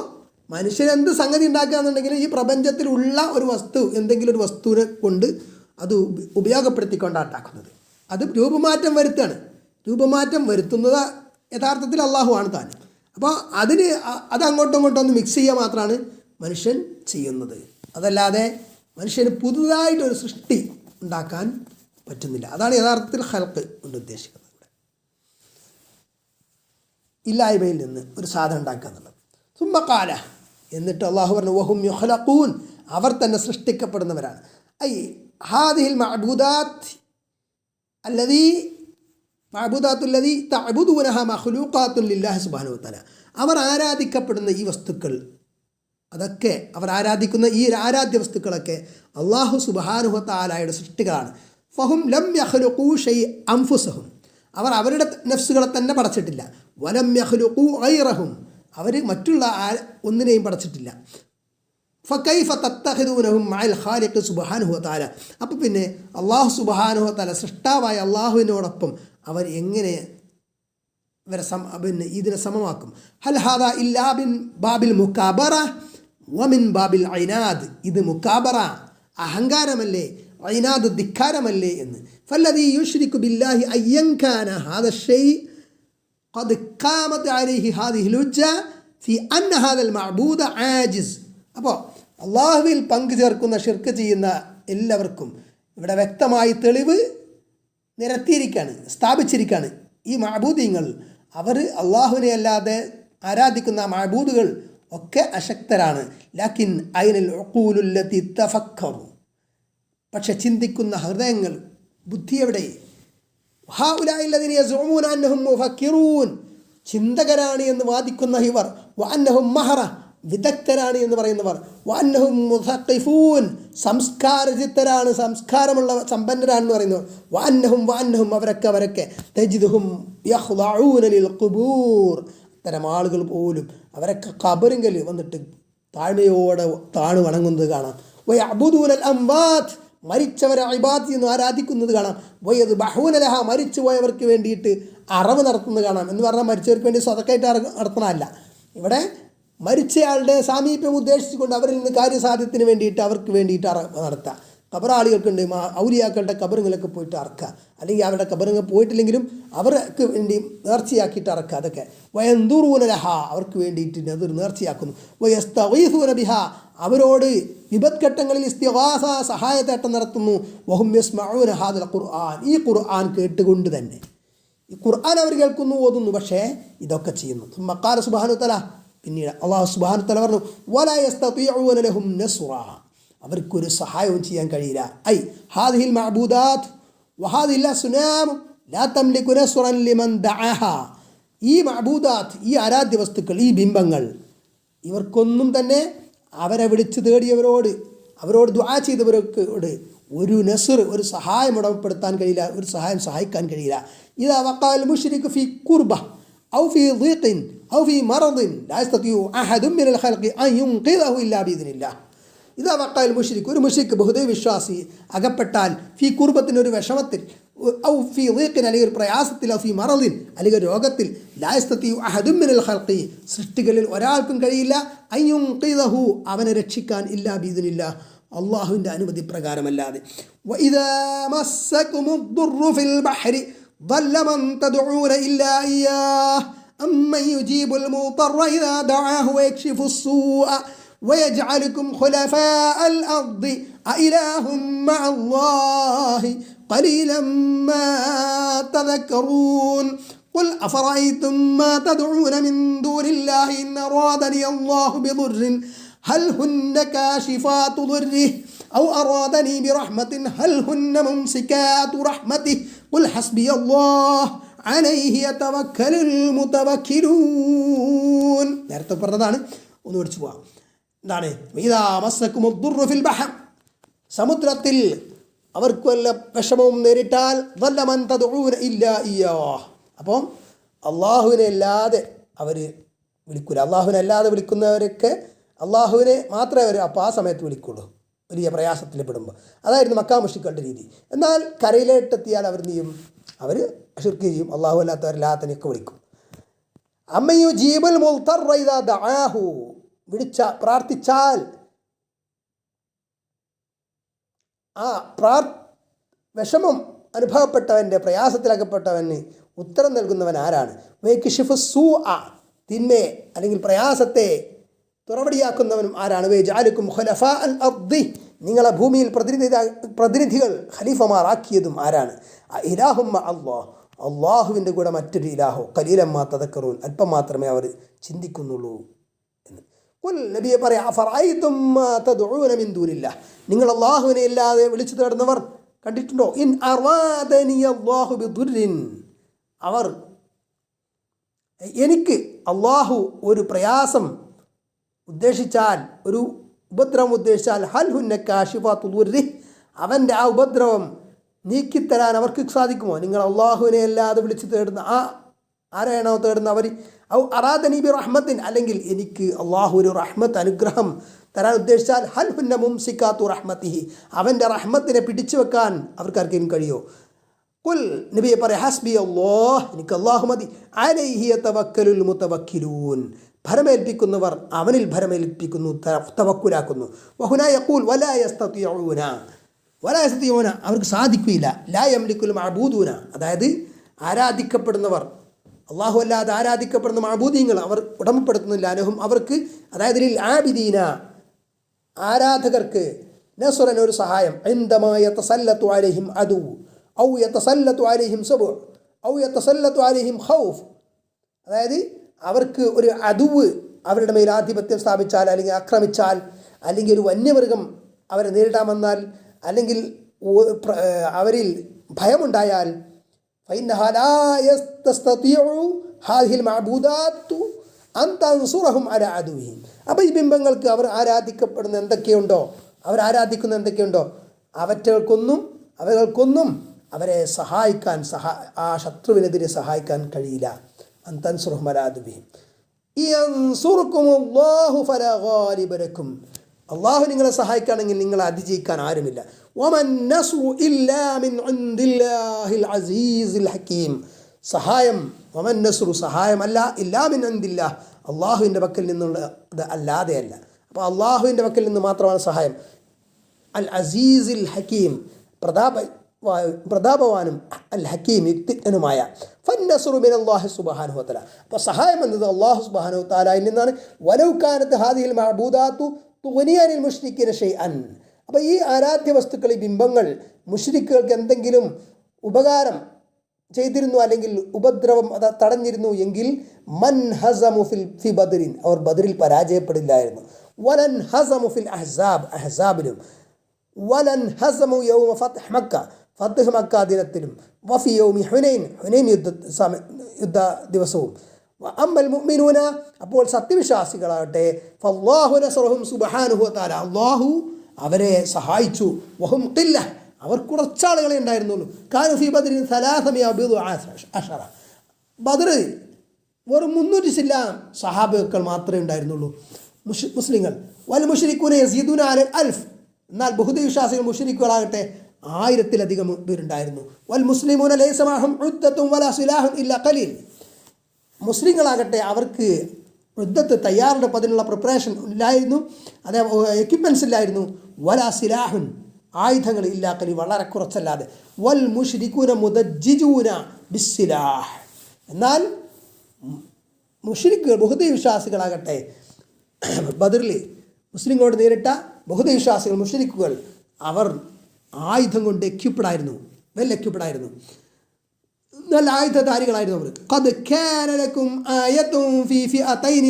മനുഷ്യരെന്ത് സംഗതി ഉണ്ടാക്കുകയെന്നുണ്ടെങ്കിൽ ഈ പ്രപഞ്ചത്തിലുള്ള ഒരു വസ്തു, എന്തെങ്കിലും ഒരു വസ്തുവിനെ കൊണ്ട് അത് ഉപയോഗപ്പെടുത്തിക്കൊണ്ടാണ് ഉണ്ടാക്കുന്നത്. അത് രൂപമാറ്റം വരുത്തുകയാണ്. രൂപമാറ്റം വരുത്തുന്നത് യഥാർത്ഥത്തിൽ അള്ളാഹുവാണ് താൻ. അപ്പോൾ അത് അങ്ങോട്ടും ഇങ്ങോട്ടും ഒന്ന് മിക്സ് ചെയ്യുക മാത്രമാണ് മനുഷ്യൻ ചെയ്യുന്നത്. അതല്ലാതെ മനുഷ്യന് പുതുതായിട്ടൊരു സൃഷ്ടി ഉണ്ടാക്കാൻ പറ്റുന്നില്ല. അതാണ് യഥാർത്ഥത്തിൽ ഖൽഖ് കൊണ്ട് ഉദ്ദേശിക്കുന്നത്. ഇല്ലായ്മയിൽ നിന്ന് ഒരു സാധനം ഉണ്ടാക്കുക എന്നുള്ളത്. സുമ്മ ഖാല, എന്നിട്ട് അള്ളാഹു പറഞ്ഞു വഹും യുഖ്ലഖൂൻ, അവർ തന്നെ സൃഷ്ടിക്കപ്പെടുന്നവരാണ്. ഐ ഹാദിഹിൽ മഅബൂദാത്ത് അല്ലദീ തഅബുദൂനഹ മഖ്ലൂഖാത്തുൻ ലില്ലാഹി സുബ്ഹാനഹു വ തആല, അവർ ആരാധിക്കപ്പെടുന്ന ഈ വസ്തുക്കൾ, അതൊക്കെ അവർ ആരാധിക്കുന്ന ഈ ആരാധ്യ വസ്തുക്കളൊക്കെ അള്ളാഹു സുബ്ഹാനഹു വ തആലയുടെ സൃഷ്ടികളാണ്. ഫഹും ലം യഖ്ലുഖൂ ഷൈഅൻ അൻഫുസഹും, അവർ അവരുടെ നഫ്സുകളെ തന്നെ പടച്ചിട്ടില്ല. വലം യഖ്ലുഖൂ ഗൈറഹും, അവർ മറ്റുള്ള ഒന്നിനെയും പടച്ചിട്ടില്ല. ഫകൈഫ തത്തഖിദൂനഹും മഅൽ ഖാലിഖ് സുബ്ഹാനഹു വ തആല, അപ്പോൾ പിന്നെ അള്ളാഹു സുബ്ഹാനഹു വ തആല സൃഷ്ടാവായ അള്ളാഹുവിനോടൊപ്പം അവർ എങ്ങനെ ഇതിനെ സമമാക്കും? ഹൽ ഹാദാ ഇല്ലാ ബിൻ ബാബിൽ മുക്കാബറ വമിൻ ബാബിൽ ഐനാദ്, ഇത് മുക്കാബറ അഹങ്കാരമല്ലേ, ഐനാദ് ധിക്കാരമല്ലേ എന്ന്. ഫല്ലദീ യുശ്രികു ബില്ലാഹി അയ്യൻ കാന ഹാദാ ഷൈ ഖദ് ഖാമത് അലൈഹി ഹാദിഹിൽ ഹുജ്ജ ഫി അന്ന ഹാദൽ മഅബൂദ ആജിസ്. അപ്പോൾ അള്ളാഹുവിൽ പങ്കു ചേർക്കുന്ന ഷിർക്ക് ചെയ്യുന്ന എല്ലാവർക്കും ഇവിടെ വ്യക്തമായി തെളിവ് നിരത്തിയിരിക്കുകയാണ്, സ്ഥാപിച്ചിരിക്കുകയാണ്. ഈ മഅബൂദീങ്ങൾ, അവർ അള്ളാഹുവിനെ അല്ലാതെ ആരാധിക്കുന്ന മഅബൂദുകൾ ഒക്കെ അശക്തരാണ്. ലാക്കിൻ ഐനൽ ഉഖൂലുല്ലതി തഫക്കറു, പക്ഷെ ചിന്തിക്കുന്ന ഹൃദയങ്ങൾ, ബുദ്ധി എവിടെ? ഹൗലാഇ അല്ലദീന യസ്ഉമൂന അന്നഹും മുഫക്കിറൂൻ, ചിന്തകരാണ് എന്ന് വാദിക്കുന്ന ഇവർ, വഅന്നഹും മഹറ, വിദഗ്ധരാണ് എന്ന് പറയുന്നവർ, വഅന്നഹും മുസഖിഫൂൻ, സംസ്കാരചിത്തരാണ്, സംസ്കാരമുള്ള സമ്പന്നരാണെന്ന് പറയുന്നവർ, വഅന്നഹും അവരൊക്കെ തജിദുഹും യഖ്ളഊന ലിൽ ഖുബൂർ, ഇത്തരം ആളുകൾ പോലും അവരൊക്കെ ഖബറിങ്കൽ വന്നിട്ട് താഴ്മയോടെ താണു വണങ്ങുന്നത് കാണാം. വയഅ്ബുദൂനൽ അംവാത്ത്, മരിച്ചവരെ ഇബാദത്ത് ചെയ്യുന്നു ആരാധിക്കുന്നത് കാണാം. വയദ്ബഹൂന ലഹ, മരിച്ചു പോയവർക്ക് വേണ്ടിയിട്ട് അറവ് നടത്തുന്നത് കാണാം. എന്ന് പറഞ്ഞാൽ മരിച്ചവർക്ക് വേണ്ടി സ്വതക്കായിട്ട് നടത്തണമല്ല. ഇവിടെ മരിച്ചയാളുടെ സാമീപ്യം ഉദ്ദേശിച്ചുകൊണ്ട് അവരിൽ നിന്ന് കാര്യസാധ്യത്തിന് വേണ്ടിയിട്ട് അവർക്ക് വേണ്ടിയിട്ട് അറവ് നടത്തുക. ഖബറാളികൾക്കുണ്ട്, ഔലിയാക്കളുടെ ഖബറുകളൊക്കെ പോയിട്ട് അറക്കുക, അല്ലെങ്കിൽ അവരുടെ ഖബറുകൾ പോയിട്ടില്ലെങ്കിലും അവർക്ക് വേണ്ടി നേർച്ചയാക്കിയിട്ട് അറക്കുക. അതൊക്കെ വയന്ദുറൂന ലഹ, അവർക്ക് വേണ്ടിയിട്ട് അത് നേർച്ചയാക്കുന്നു. വയസ്തഗീസൂന ബിഹ, അവരോട് വിപത്ഘട്ടങ്ങളിൽ ഇസ്തിഗാസ സഹായത്തേട്ടം നടത്തുന്നു. വഹും യസ്മഊന ഹാദൽ ഖുർആൻ, ഈ ഖുർആൻ കേട്ടുകൊണ്ട് തന്നെ ഈ ഖുർആൻ അവർ കേൾക്കുന്നു, ഓതുന്നു, പക്ഷേ ഇതൊക്കെ ചെയ്യുന്നു. ഖാല സുബ്ഹാനഹു വതആല, പിന്നീട് അല്ലാഹു സുബ്ഹാനഹു വതആല പറഞ്ഞു വലാ യസ്തതിഊന ലഹും നസ്റ, അവർക്കൊരു സഹായവും ചെയ്യാൻ കഴിയില്ല. ഐ ഹാദിഹിൽ മഅബൂദാത്ത് വഹാദിഹിൽ അസ്നാം ലാ തംലികു നസ്റൻ ലിമൻ ദഅഹ, ഈ മഅബൂദാത്ത്, ഈ ആരാധ്യ വസ്തുക്കൾ, ഈ ബിംബങ്ങൾ, ഇവർക്കൊന്നും തന്നെ അവരെ വിളിച്ചു തേടിയവരോട്, അവരോട് ദുആ ചെയ്തവരോട് ഒരു നസ്ർ, ഒരു സഹായം ഉടമപ്പെടുത്താൻ കഴിയില്ല, ഒരു സഹായം സഹായിക്കാൻ കഴിയില്ല. ഇദാ വഖഅൽ മുശ്രികു ഫീ ഖുർബ ഔ ഫീ ളീഖിൻ ഔ ഫീ മറദിൻ ലാ യസ്തതിഉ അഹദുൻ മിനൽ ഖൽഖി അൻ യുൻഖിദഹു ഇല്ലാ ബിഇദ്നില്ലാഹ്. ഇതാ വക്കാൽ മുശ്രിക്ക്, ഒരു മുശ്രിക്ക് ബഹുദൈവ വിശ്വാസി അകപ്പെട്ടാൽ ഫീ കുർബത്തിന്, ഒരു വിഷമത്തിൽ, ഔ ഫീ ളീഖിൻ, അല്ലെങ്കിൽ ഒരു പ്രയാസത്തിൽ, ഔ ഫീ മറദിൻ, അല്ലെങ്കിൽ രോഗത്തിൽ, ലാ യസ്തതിഉ അഹദുൻ മിനൽ ഖൽഖി, സൃഷ്ടികളിൽ ഒരാൾക്കും കഴിയില്ല, അൻ യുൻഖിദഹു, അവനെ രക്ഷിക്കാൻ, ഇല്ലാ ബിഇദ്നില്ലാഹ്, അള്ളാഹുവിൻ്റെ അനുമതി പ്രകാരമല്ലാതെ. വഇദാ മസ്സകുമുദ്ദുറു ഫിൽ ബഹ്രി ضل من تدعون إلا إياه أمن يجيب المضطر إذا دعاه ويكشف السوء ويجعلكم خلفاء الأرض أإله مع الله قليلا ما تذكرون قل أفرأيتم ما تدعون من دون الله إن أرادني الله بضر هل هن كاشفات ضره أو أرادني برحمة هل هن ممسكات رحمته قل حسبي الله عليه يتوكل المتوكلون. നേരത്തെ പറഞ്ഞതാണ്, ഒന്ന് പഠിച്ചു പോവാം. എന്താണ്? ഇദാ മസ്സകുമുദ്ദുറു ഫിൽ ബഹർ, സമുദ്രത്തിൽ അവർക്ക് വല്ല വിഷമവും നേരിട്ടാൽ ضل من تدعون إلا إياه, അപ്പോൾ അള്ളാഹുവിനെ അല്ലാതെ അവർ വിളിക്കൂല. അള്ളാഹുവിനെ അല്ലാതെ വിളിക്കുന്നവരൊക്കെ അള്ളാഹുവിനെ മാത്രമേ അവർ അപ്പോൾ ആ സമയത്ത് വിളിക്കുള്ളൂ, വലിയ പ്രയാസത്തിൽ പെടുമ്പോൾ. അതായിരുന്നു മക്കാ മുശ്രിക്കുകളുടെ രീതി. എന്നാൽ കരയിലോട്ടെത്തിയാൽ അവർ ചെയ്യും, അവർ ശിർക്ക് ചെയ്യും, അള്ളാഹു അല്ലാത്തവരെല്ലാത്തനെയൊക്കെ വിളിക്കും. അമ്മയു ജീബൽ മുൽത്തറ ഇദാ ദഅാഹു, പ്രാർത്ഥിച്ചാൽ ആ വിഷമം അനുഭവപ്പെട്ടവൻ്റെ, പ്രയാസത്തിലകപ്പെട്ടവന് ഉത്തരം നൽകുന്നവൻ ആരാണ്? വയക്ഷിഫു സൂഅ, തിന്മയെ അല്ലെങ്കിൽ പ്രയാസത്തെ തുറവടിയാക്കുന്നവനും ആരാണ്? വയജഅലുക്കും ഖുലഫാ അൽ അർദി, നിങ്ങളെ ഭൂമിയിൽ പ്രതിനിധികൾ ഖലീഫമാറാക്കിയതും ആരാണ്? ഇലാഹും അല്ലാഹ്, അള്ളാഹുവിൻ്റെ കൂടെ മറ്റൊരു ഇലാഹോ, ഖലീലൻ മാ തദക്കറൂൻ, അല്പം മാത്രമേ അവർ ചിന്തിക്കുന്നുള്ളൂ എന്ന്. ഖുൽ, നബിയെ പറയാ, അഫറഅയ്തും മാ തദ്ഊന മിൻ ദൂനില്ലാഹ്, നിങ്ങൾ അള്ളാഹുവിനെ അല്ലാതെ വിളിച്ചു തേടുന്നവർ കണ്ടിട്ടുണ്ടോ? ഇൻ അറാദനി അല്ലാഹു ബിദുർരിൻ, അവർ എനിക്ക് അള്ളാഹു ഒരു പ്രയാസം ഉദ്ദേശിച്ചാൽ, ഒരു ഉപദ്രവം ഉദ്ദേശിച്ചാൽ, ഹൽ ഹുന്ന കാശിഫാത്തു ദുർരി, അവൻ്റെ ആ ഉപദ്രവം നീക്കിത്തരാൻ അവർക്ക് സാധിക്കുമോ? നിങ്ങൾ അള്ളാഹുവിനെ അല്ലാതെ വിളിച്ച് തേടുന്ന ആരെയാണോ തേടുന്ന അവർ, ഔ അറാദനി ബി റഹ്മത്തിൻ, അല്ലെങ്കിൽ എനിക്ക് അള്ളാഹു ഒരു റഹ്മത്ത്, അനുഗ്രഹം തരാൻ ഉദ്ദേശിച്ചാൽ, ഹൽ ഹുന്ന മുംസിക്കാത്തു റഹ്മത്തിഹി, അവൻ്റെ റഹ്മത്തിനെ പിടിച്ചു വെക്കാൻ അവർക്കാർക്കെങ്കിലും കഴിയോ? ഖുൽ, നബിയെ പറയാം, ഹസ്ബി അല്ലാഹ്, എനിക്ക് അള്ളാഹു മതി, അലൈഹി യതവക്കലുൽ മുതവക്കിലൂൻ, ഭരമേൽപ്പിക്കുന്നവർ അവനിൽ ഭരമേൽപ്പിക്കുന്നു, തവക്കുലാക്കുന്നു. വഹുനാ യഖൂൽ വലാ യസ്തതിഊന, അവർക്ക് സാധിക്കുകയില്ല. ലാ യംലിക്കുൽ മഅബൂദൂന, അതായത് ആരാധിക്കപ്പെടുന്നവർ, അള്ളാഹു അല്ലാതെ ആരാധിക്കപ്പെടുന്ന മഅബൂദീങ്ങൾ അവർ ഉടമപ്പെടുത്തുന്നില്ല. അനഹും, അവർക്ക്, അതായത് ലിൽ ആബിദീന, ആരാധകർക്ക്, നസ്റൻ, ഒരു സഹായം, ഇൻദമാ യതസല്ലതു അലൈഹിം അദു ഔ യതസല്ലതു അലൈഹിം സബു ഔ യതസല്ലതു അലൈഹിം ഖൗഫ്, അതായത് അവർക്ക് ഒരു അദുവ് അവരുടെ മേൽ ആധിപത്യം സ്ഥാപിച്ചാൽ, അല്ലെങ്കിൽ ആക്രമിച്ചാൽ, അല്ലെങ്കിൽ ഒരു വന്യമൃഗം അവരെ നേരിടാൻ വന്നാൽ, അല്ലെങ്കിൽ അവരിൽ ഭയമുണ്ടായാൽ, ഫഇന്നഹാ ലാ യസ്തതിഉ ഹാദിഹിൽ മഅബൂദാത്തു അൻ തൻസുറഹും അലാ അദുവിഹിം. അപ്പോൾ ഈ ബിംബങ്ങൾക്ക് അവർ ആരാധിക്കപ്പെടുന്ന എന്തൊക്കെയുണ്ടോ, അവർ ആരാധിക്കുന്ന എന്തൊക്കെയുണ്ടോ, അവകൾക്കൊന്നും അവരെ സഹായിക്കാൻ, ആ ശത്രുവിനെതിരെ സഹായിക്കാൻ കഴിയില്ല. അൻ തൻസുറഹും അലാ അദുവിഹിം. യൻസുറുകുമുല്ലാഹു ഫലാ ഗാലിബ ലക്കും. അള്ളാഹു നിങ്ങളെ സഹായിക്കുകയാണെങ്കിൽ നിങ്ങളെ അതിജയിക്കാൻ ആരുമില്ല. വമൻ നസ്റു ഇല്ലാ മിൻ ഇൻദില്ലാഹിൽ അസീസിൽ ഹകീം. സഹായം, വമൻ നസ്റു സഹായമല്ല, ഇല്ലാ മിൻ ഇൻദില്ലാഹ് അള്ളാഹുവിൻ്റെ പക്കൽ നിന്നുള്ളത് അല്ലാതെയല്ല. അപ്പോൾ അള്ളാഹുവിൻ്റെ പക്കൽ നിന്ന് മാത്രമാണ് സഹായം. അൽ അസീസിൽ ഹക്കീം പ്രതാപവാനും അൽ ഹക്കീം യുക്തിജ്ഞനുമായ ഫന്നസ്റു മിനല്ലാഹി സുബ്ഹാനഹു വതആല. അപ്പോൾ സഹായം എന്നത് അല്ലാഹു സുബ്ഹാനഹു വതആലയിൽ നിന്നാണ്. വലൗ കാനത്ത് ഹാദിഹിൽ മഅബൂദാത്തു തുഗ്നി അനിൽ മുശ്രിക്കീന ഷൈഅൻ. അപ്പോൾ ഈ ആരാധ്യ വസ്തുക്കൾ, ഈ ബിംബങ്ങൾ മുശ്രിക്കുകൾക്ക് എന്തെങ്കിലും ഉപകാരം ചെയ്തിരുന്നു അല്ലെങ്കിൽ ഉപദ്രവം അത് തടഞ്ഞിരുന്നു എങ്കിൽ മൻ ഹസമു ഫി ബദറിൻ, അവർ ബദറിൽ പരാജയപ്പെടില്ലായിരുന്നു. വലൻ ഹസമു ഫിൽ അഹ്സാബ്, അഹ്സാബിലും വലൻ ഹസമു യൗമ ഫത്ഹ് മക്ക, ഫത്ഹ് മക്ക ദിനത്തിലും വഫി യൗമി ഹുനൈൻ, ഹുനൈൻ യുദ്ധ ദിവസവും. അമ്മൽ മുഅ്മിനൂന, അപ്പോൾ സത്യവിശ്വാസികളാകട്ടെ ഫല്ലാഹു നസറഹും സുബ്ഹാനഹു വതആല, അല്ലാഹു അവരെ സഹായിച്ചു. വഹും ഖില്ല, അവർ കുറച്ചാളുകളെ ഉണ്ടായിരുന്നുള്ളൂ. കാനു ഫീ ബദ്രിൻ 310 ബദറിൽ വെറും 300 സഹാബികൾ മാത്രമേ ഉണ്ടായിരുന്നുള്ളൂ മുസ്ലിങ്ങൾ. വൽ മുശ്രിക്കൂന യസീദൂന അലൽ അൽഫ്, എന്നാൽ ബഹുദൈവ വിശ്വാസികൾ മുശ്രിക്കുകളാകട്ടെ 1000-ലധികം പേരുണ്ടായിരുന്നു. വൽ മുസ്ലിമൂന ലൈസ മഅഹും ഉദ്ദത്തുൻ വലാ സിലാഹുൻ ഇല്ലാ ഖലീൽ, മുസ്ലിങ്ങളാകട്ടെ അവർക്ക് യുദ്ധത്ത് തയ്യാറെടുപ്പ്, അതിനുള്ള പ്രിപ്പറേഷൻ ഇല്ലായിരുന്നു, അതേ എക്യുപ്മെൻറ്റ്സ് ഇല്ലായിരുന്നു. വലാ സിലാഹുൻ, ആയുധങ്ങൾ ഇല്ലാ ഖലീൽ, വളരെ കുറച്ചല്ലാതെ. വൽ മുശ്രിക്കൂന മുദജ്ജിജൂന ബിസ്സിലാഹ്, എന്നാൽ മുശ്രിക്കുകൾ ബഹുദൈവ വിശ്വാസികളാകട്ടെ ബദറിൽ മുസ്ലിങ്ങളോട് നേരിട്ട ബഹുദൈവ വിശ്വാസികൾ മുശ്രിക്കുകൾ അവർ ആയുധം കൊണ്ട് എക്യുപ്ഡായിരുന്നു, വെൽ എക്യുപ്ഡായിരുന്നു, നല്ല ആയുധധാരികളായിരുന്നു അവർ. ഖദ് കാന ലക്കും ആയത്തുൻ ഫീ ഫിഅതൈനി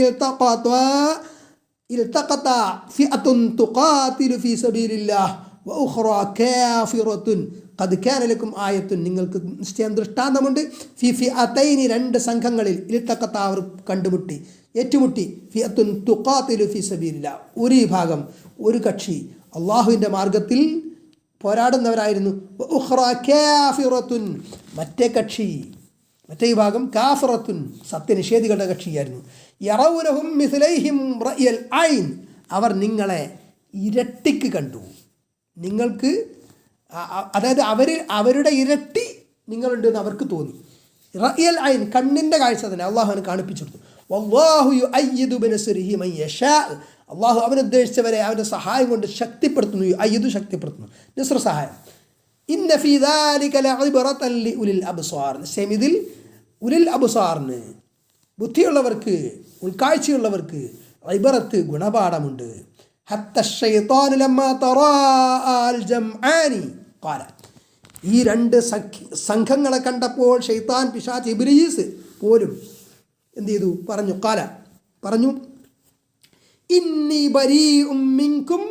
ഇൽതഖത ഫിഅത്തുൻ തുഖാതിലു ഫീ സബീലില്ലാഹ് വഉഖ്റാ കാഫിറത്തുൻ. ഖദ് കാന ലക്കും ആയത്തുൻ, നിങ്ങൾക്ക് നിശ്ചയം ദൃഷ്ടാന്തമുണ്ട്. ഫി ഫിഅതൈനി, 2 സംഘങ്ങളിൽ, ഇൽതഖത അവർ കണ്ടുമുട്ടി, ഏറ്റുമുട്ടി. ഫിഅത്തുൻ തുഖാതിലു ഫീ സബീലില്ലാഹ്, ഒരു വിഭാഗം, ഒരു കക്ഷി അള്ളാഹുവിൻ്റെ മാർഗത്തിൽ പോരാടുന്നവരായിരുന്നു. വഉഖ്റാ കാഫിറത്തുൻ, മറ്റേ കക്ഷി, മറ്റേ വിഭാഗം കാഫിറത്തുൻ, സത്യനിഷേധികളുടെ കക്ഷിയായിരുന്നു. യറൗനഹും മിസ്ലൈഹിം റഅയൽ ഐൻ, അവർ നിങ്ങളെ ഇരട്ടിക്ക് കണ്ടു. നിങ്ങൾക്ക് അതായത് അവരുടെ ഇരട്ടി നിങ്ങളുണ്ടെന്ന് അവർക്ക് തോന്നി. റഅയൽ ഐൻ, കണ്ണിൻ്റെ കാഴ്ച തന്നെ അള്ളാഹുവിനെ കാണിപ്പിച്ചു കൊടുത്തു. വല്ലാഹു യുഅയ്യിദു ബിനസ്രിഹി മൻ യശാ, അള്ളാഹു അവനുദ്ദേശിച്ചവരെ അവൻ്റെ സഹായം കൊണ്ട് ശക്തിപ്പെടുത്തുന്നു. അയ്യിദു, ശക്തിപ്പെടുത്തുന്നു, നസ്ർ സഹായം. ഇന്ന ഫീ ദാലിക ലഇബ്റതൻ ലിഉലിൽ അബ്സാർ, നിശ്ചയം ഇതിൽ ഉലിൽ അബ്സാറിന്, ബുദ്ധിയുള്ളവർക്ക്, ഉൾക്കാഴ്ചയുള്ളവർക്ക് ഇബ്റത്ത്, ഗുണപാഠമുണ്ട്. ഹത്ത ശൈത്താനു ലമ്മാ തറാഅൽ ജംആനി ഖാല, ഈ 2 സംഘങ്ങളെ കണ്ടപ്പോൾ ശൈത്താൻ, പിശാച്, ഇബ്ലീസ് പോലും എന്ത് ചെയ്തു? പറഞ്ഞു. ഖാല, പറഞ്ഞു, ഇന്നി ബരീഉം മിൻകും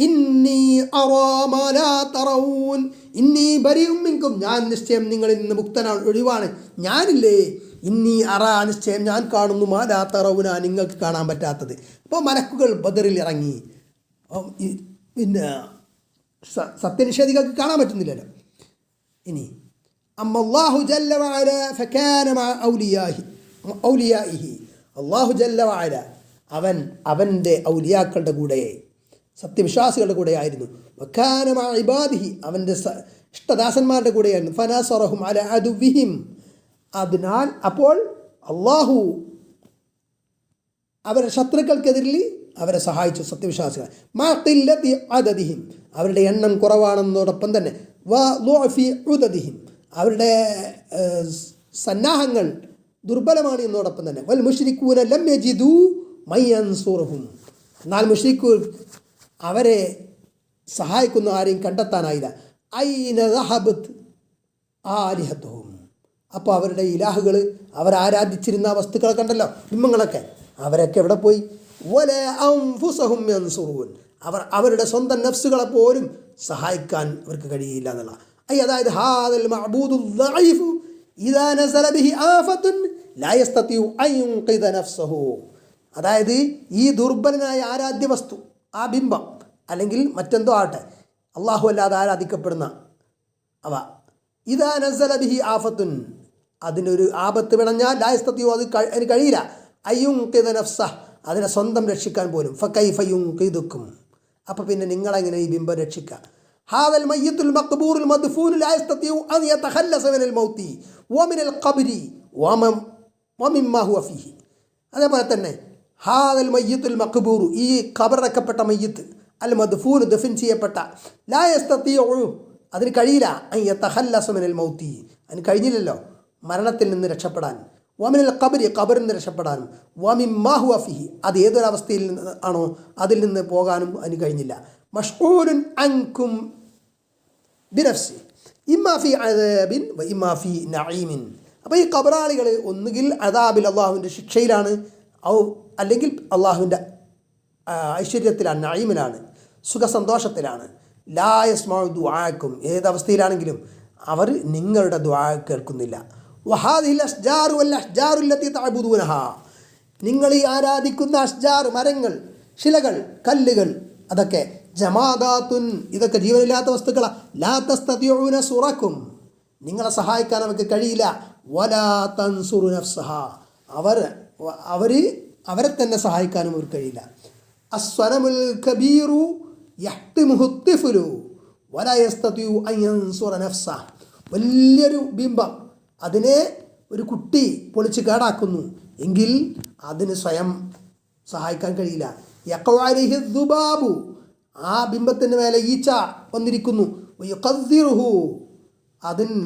ഇന്നി അറാ മാ ലാ തറഊൻ. ഇന്നി ബരീഉം മിൻകും, ഞാൻ നിശ്ചയം നിങ്ങളിൽ നിന്ന് മുക്തനാണ്, ഒഴിവാണ്. ഞാനില്ലേ, ഇന്നി അറാ, നിശ്ചയം ഞാൻ കാണുന്നു, മാ ലാ തറഊന, നിങ്ങൾക്ക് കാണാൻ പറ്റാത്തത്. അപ്പോൾ മലക്കുകൾ ബദറിൽ ഇറങ്ങി. പിന്നെ സത്യനിഷേധികൾക്ക് കാണാൻ പറ്റുന്നില്ലല്ലോ. ഇനി അല്ലാഹു ജല്ല വഅല ഫകാന മഅ ഔലിയാഇഹി, അല്ലാഹു ജല്ല വഅല അവൻ്റെ ഔലിയാക്കളുടെ കൂടെ, സത്യവിശ്വാസികളുടെ കൂടെ ആയിരുന്നു. വകാന മഅ ഇബാദിഹി, അവൻ്റെ ഇഷ്ടദാസന്മാരുടെ കൂടെയായിരുന്നു. ഫനസറഹും അലാ അദുവിഹിം, അതിനാൽ അപ്പോൾ അള്ളാഹു അവരുടെ ശത്രുക്കൾക്കെതിരിൽ അവരെ സഹായിച്ചു സത്യവിശ്വാസികൾ. മാ ഖില്ലതി അദദിഹിം, അവരുടെ എണ്ണം കുറവാണെന്നതോടൊപ്പം തന്നെ വളുഅഫി ഉദദിഹിം, അവരുടെ സന്നാഹങ്ങൾ ദുർബലമാണ് എന്നതോടൊപ്പം തന്നെ. വൽ മുശ്രിക്കൂന ലം യജിദു മയ്യൻസുറുഹും, എന്നാൽ മുശ്രിക്കുകൾ അവരെ സഹായിക്കുന്ന ആരെയും കണ്ടെത്താനായില്ല. ഐന ദഹബത് ആലിഹത്തുഹും, അപ്പോൾ അവരുടെ ഇലാഹുകൾ, അവരാരാധിച്ചിരുന്ന വസ്തുക്കളൊക്കെ ഉണ്ടല്ലോ, ബിംബങ്ങളൊക്കെ, അവരൊക്കെ എവിടെ പോയി? വല അൻഫുസഹും യൻസുറൂൻ, അവരുടെ സ്വന്തം നഫ്സുകളെ പോലും സഹായിക്കാൻ അവർക്ക് കഴിയില്ല എന്നുള്ള. അതായത് ഹാദൽ മഅബൂദു ദഈഫു ഇദാ നസല ബിഹി ആഫത്തുൻ ലാ യസ്തതിഉ അൻ യുൻഖിദ നഫ്സഹു, അതായത് ഈ ദുർബലനായ ആരാധ്യ വസ്തു, ആ ബിംബം അല്ലെങ്കിൽ മറ്റെന്തോ ആട്ടെ, അള്ളാഹു അല്ലാതെ ആരാധിക്കപ്പെടുന്ന അവ, ഇദാ നസല ബിഹി ആഫത്തുൻ, അതിനൊരു ആപത്ത് വിണഞ്ഞാൽ ലാ യസ്തതിഉ, അതിന് കഴിയില്ല, അയ്യുങ്കിദ നഫ്സ, അതിനെ സ്വന്തം രക്ഷിക്കാൻ പോലും. ഫകൈഫ യുങ്കിദുക്കും, അപ്പോൾ പിന്നെ നിങ്ങളെങ്ങനെ ഈ ബിംബം രക്ഷിക്കുക? ഹാദൽ മയ്യിത്തുൽ മഖ്ബൂറുൽ മദ്ഫൂനു ലാ യസ്തതിഉ അൻ യതഖല്ലസ മിനൽ മൗതി വമിനൽ ഖബ്രി വമിമ്മാ ഹുവ ഫീഹി. അതേപോലെ തന്നെ ഹാദൽ മയ്യിത്തുൽ മഖ്ബൂറു, ഈ ഖബറക്കപ്പെട്ട മയ്യിത്ത്, അൽ മദ്ഫൂൻ ദഫിൻ ചെയ്യപ്പെട്ട, ലാ യസ്തതിഉ, അതിന് കഴിയില്ല, അൻ യതഖല്ലസ മിനൽ മൗതി, അതിന് കഴിഞ്ഞില്ലല്ലോ മരണത്തിൽ നിന്ന് രക്ഷപ്പെടാൻ, വമിനൽ ഖബ്രി, ഖബറിൽ നിന്ന് രക്ഷപ്പെടാനും, വമിമ്മാ ഹുവ ഫീഹി, അത് ഏതൊരവസ്ഥയിൽ ആണോ അതിൽ നിന്ന് പോകാനും അതിന് കഴിഞ്ഞില്ല. മഷ്ഊലുൻ അൻകും ബിനഫ്സി ഇമ്മാ ഫി അദാബിൻ വ ഇമ്മാ ഫി നഈമിൻ. അപ്പോൾ ഈ ഖബറാളികൾ ഒന്നുകിൽ അദാബിൽ അള്ളാഹുവിൻ്റെ ശിക്ഷയിലാണ്, അല്ലെങ്കിൽ അള്ളാഹുവിൻ്റെ ഐശ്വര്യത്തിലാണ്, നഈമിലാണ്, സുഖസന്തോഷത്തിലാണ്. ലാ യസ്മഉ ദുആക്കും, ഏതവസ്ഥയിലാണെങ്കിലും അവർ നിങ്ങളുടെ ദുആ കേൾക്കുന്നില്ല. വഹാദിഹിൽ അഷ്ജാറു വൽ അഷ്ജാറു അല്ലതി തഅബുദൂനഹാ, നിങ്ങൾ ഈ ആരാധിക്കുന്ന അഷ്ജാർ, മരങ്ങൾ, ശിലകൾ, കല്ലുകൾ, അതൊക്കെ ജമാദാത്തുൻ, ഇതൊക്കെ ജീവനില്ലാത്ത വസ്തുക്കളാണ്. ലാ തസ്തതിഊന സുറക്കും, നിങ്ങളെ സഹായിക്കാൻ അവർക്ക് കഴിയില്ല. വലാ തൻസുറു നഫ്സഹ, അവരെ തന്നെ സഹായിക്കാനും അവർക്ക് കഴിയില്ല. അസ്വനമുൽ കബീറു യഹ്തിമുഹു തിഫ്ലു വലാ യസ്തതിഉ അൻ യൻസുറ നഫ്സഹ, വലിയൊരു ബിംബം, അതിനെ ഒരു കുട്ടി പൊളിച്ച് കേടാക്കുന്നു എങ്കിൽ അതിന് സ്വയം സഹായിക്കാൻ കഴിയില്ല. യഖഉ അലൈഹി ദുബാബു, ആ ബിംബത്തിന് മേലെ ഈച്ച വന്നിരിക്കുന്നു. യുഖദ്ദിറുഹു, അതിന്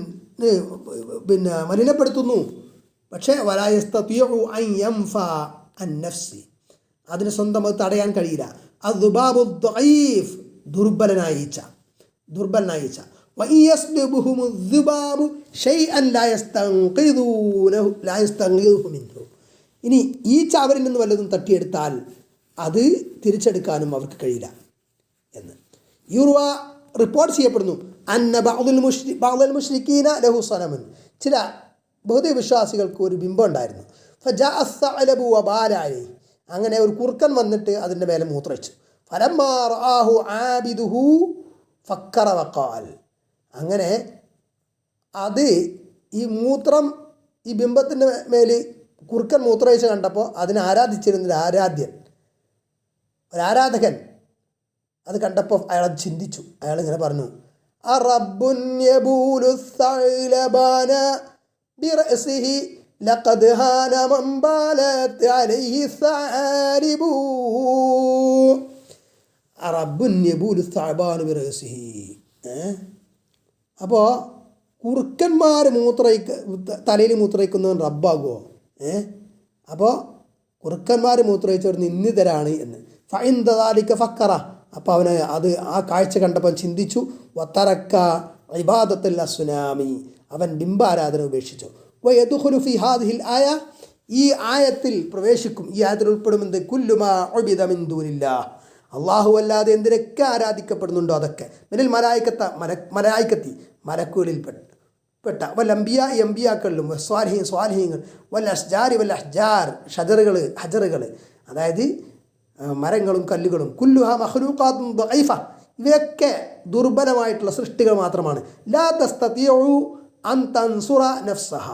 മലിനപ്പെടുത്തുന്നു. പക്ഷേ വലാ യസ്തതിഉ അൻ യൻഫഅ അൻ നഫ്സി, അതിന് സ്വന്തം അത് തടയാൻ കഴിയില്ല. അദ്ദുബാബു ദഈഫ്, ദുർബലനായ ഈച്ച. വഇയസ്ലുബുഹുമു ദുബാബു ഷൈഅൻ ലാ യസ്തൻഖിദൂഹു മിൻഹു, ഇനി ഈച്ച അവരിൽ നിന്ന് വല്ലതും തട്ടിയെടുത്താൽ അത് തിരിച്ചെടുക്കാനും അവർക്ക് കഴിയില്ല എന്ന് യുർവ റിപ്പോർട്ട് ചെയ്യപ്പെടുന്നു. അന്ന ബഅദുൽ മുശ്രിക്കീന ലഹു സനമുൻ, ചില ബഹുദൈവ വിശ്വാസികൾക്ക് ഒരു ബിംബം ഉണ്ടായിരുന്നു. ഫജാഅ അസ്സഅലബു വബാല അലൈഹി, അങ്ങനെ ഒരു കുറുക്കൻ വന്നിട്ട് അതിൻ്റെ മേലെ മൂത്രയിച്ചു. ഫലമ്മാ റആഹു ആബിദുഹു ഫക്കറ വഖാൽ, അങ്ങനെ അത് ഈ മൂത്രം, ഈ ബിംബത്തിൻ്റെ മേൽ കുറുക്കൻ മൂത്രയിച്ച് കണ്ടപ്പോൾ അതിനെ ആരാധിച്ചിരുന്നൊരു ഒരാരാധകൻ അത് കണ്ടപ്പോൾ അയാൾ ചിന്തിച്ചു. അയാൾ ഇങ്ങനെ പറഞ്ഞു, അറബ്ബുൻ യബൂലു സഅലബാന ബിറഅസിഹി ലഖദ് ഹാന മൻ ബാലത് അലൈഹി സഅരിബു. അറബ്ബുൻ യബൂലു സഅബാന ബിറഅസിഹി, അപ്പോൾ കുറുക്കന്മാർ തലയിൽ മൂത്രയിക്കുന്നവൻ റബ്ബാകുമോ? അപ്പോൾ കുറുക്കന്മാർ മൂത്രയിച്ചവർ നിന്ദിതരാണ് എന്ന്. ഫഇൻദ ദാലിക ഫക്കറ, അപ്പോൾ അവന് ആ കാഴ്ച കണ്ടപ്പോൾ ചിന്തിച്ചു. വതറക്ക ഇബാദത്തുൽ അസ്നാമി, അവൻ ബിംബാരാധന ഉപേക്ഷിച്ചു. വയദ്ഖുലു ഫി ഹാദിഹിൽ ആയ, ഈ ആയത്തിൽ പ്രവേശിക്കും, ഈ ആയത്തിൽ ഉൾപ്പെടുമെന്ന് കുല്ലു മാ ഉബിദ മിൻ ദൂനില്ലാഹ്, അള്ളാഹു അല്ലാതെ എന്തിനൊക്കെ ആരാധിക്കപ്പെടുന്നുണ്ടോ അതൊക്കെ. മിനൽ മലായിക്കത്തി, മലക്കുകളിൽ പെട്ട, വൽ അംബിയാ, അംബിയാക്കളിലും, സ്വാലിഹീങ്ങൾ, വൽ അഷ്ജാർ, ഹജറുകൾ, അതായത് മരങ്ങളും കല്ലുകളും, കുല്ലുഹ മഖ്ലൂഖാത്തുൻ ദഈഫ, ഇവയൊക്കെ ദുർബലമായിട്ടുള്ള സൃഷ്ടികൾ മാത്രമാണ്. ലാ തസ്തതിഉ അൻ തൻസുറ നഫ്സഹ,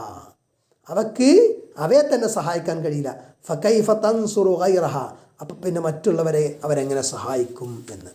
അവയെ തന്നെ സഹായിക്കാൻ കഴിയില്ല. ഫകൈഫ തൻസുറു ഗൈറഹ, അപ്പം പിന്നെ മറ്റുള്ളവരെ അവരെങ്ങനെ സഹായിക്കും എന്ന്.